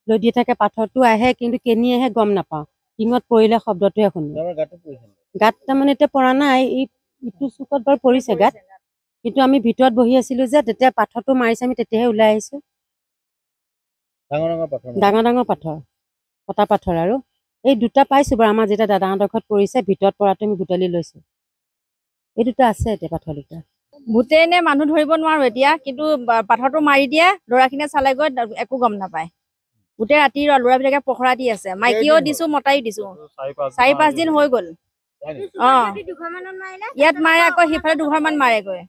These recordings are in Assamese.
লদি থাকে পাথৰটো আহে কিন্তু কেনি আহে গম নাপাওঁ টিঙত পৰিলে শব্দটোহে শুনো গাত তাৰমানে এতিয়া পৰা নাই ইটো চুকত বাৰু পৰিছে গাত কিন্তু আমি ভিতৰত বহি আছিলো যে তেতিয়া পাথৰটো মাৰিছে আমি তেতিয়াহে ওলাই আহিছো ডাঙৰ ডাঙৰ পাথৰ কটা পাথৰ আৰু এই দুটা পাইছো বাৰু আমাৰ যেতিয়া দাদাহঁতৰ ঘৰত পৰিছে ভিতৰত পৰাটো আমি বুটলি লৈছো এই দুটা আছে এতিয়া পাথৰ দুটা ভূতে নে মানুহ ধৰিব নোৱাৰো এতিয়া কিন্তু পাথৰটো মাৰি দিয়ে ল'ৰাখিনিয়ে চালে গৈ একো গম নাপায় গোটেই ৰাতি ল'ৰাবিলাকে পহৰা দি আছে মাইকীও দিছো মতাইও দিছো 4-5 দিন হৈ গ'ল ইয়াত মাৰে আকৌ সিফালে দুঘৰমান মাৰেগৈ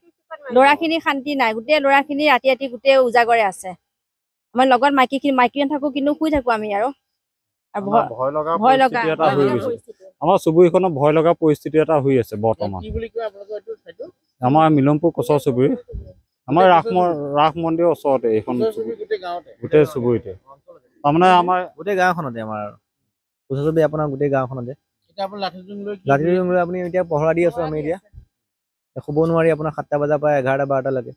ল'ৰাখিনি শান্তি নাই গোটেই ল'ৰাখিনি ৰাতি ৰাতি গোটেই উজাগৰে আছে আমাৰ লগত মাইকী থাকো কিন্তু শুই থাকো আমি আৰু ভয় লগা আমাৰ চুবুৰীখনত ভয় লগা পৰিস্থিতি এটা হৈ আছে বৰ্তমান আমাৰ মিলমপুৰ কোচৰ চুবুৰী আমাৰ ৰাস মন্দিৰৰ ওচৰতে এইখন গোটেই চুবুৰীতে তাৰমানে আমাৰ গোটেই গাঁওখনতে আমাৰ কোচৰ চুবুৰী আপোনাৰ গোটেই গাঁওখনতে লাঠিজোং লৈ আপুনি এতিয়া পহৰা দি আছো আমি এতিয়া শুব নোৱাৰি আপোনাৰ 7টা বজাৰ পৰা 11-12লৈকে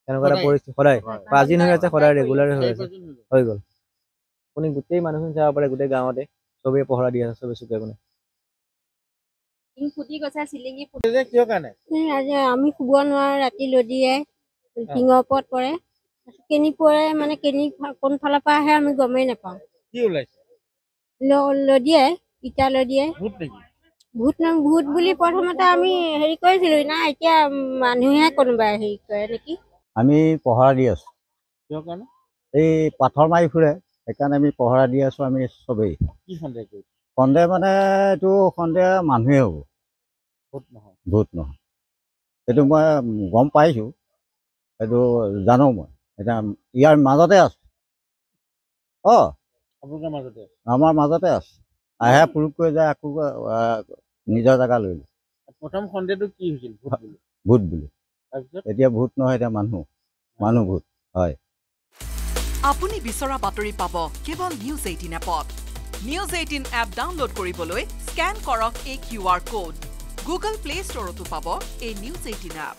এনেকুৱা এটা পৰিস্থিতি সদায় 5 দিন হৈ আছে সদায় ৰেগুলাৰ হৈ গ'ল আপুনি গোটেই মানুহখিনি চাব পাৰে গোটেই গাঁৱতে চবেই পহৰা দি আছে চবে চুকে কোণে আমি শুব নোৱাৰো ৰাতি লদিয়ে টিঙৰ ওপৰত পৰে কেনি পৰে মানে কেনি কোন ফালৰ পৰা আহে আমি গমেই নাপাওঁ লদিয়ে ইটা লদিয়ে ভূত বুলি প্ৰথমতে আমি হেৰি কৰিছিলো না এতিয়া মানুহে কোনোবাই হেৰি কৰে নেকি আমি পহৰা দি আছো এই পাথৰ মাৰি ফুৰে সেইকাৰণে আমি পহৰা দি আছো আমি চবেই সন্দেহ মানে এইটো সন্দেহ মানুহে হ'ব ভূত নহয় সেইটো মই গম পাইছো সেইটো জানো মই এতিয়া ইয়াৰ মাজতে আছো আমাৰ মাজতে আছে আহে পুৰুষ কৰি যায় আকৌ নিজৰ জেগা লৈ প্ৰথম সন্দেহটো কি হৈছিল ভূত বুলি এতিয়া ভূত নহয় এতিয়া মানুহ ভূত হয় আপুনি বিচৰা বাতৰি পাব কেৱল নিউজ 18 এপত নিউজ 18 এপ ডাউনলোড কৰিবলৈ স্ক্যান কৰক এই QR কোড গুগল প্লে ষ্টৰতো পাব এই নিউজ 18 এপ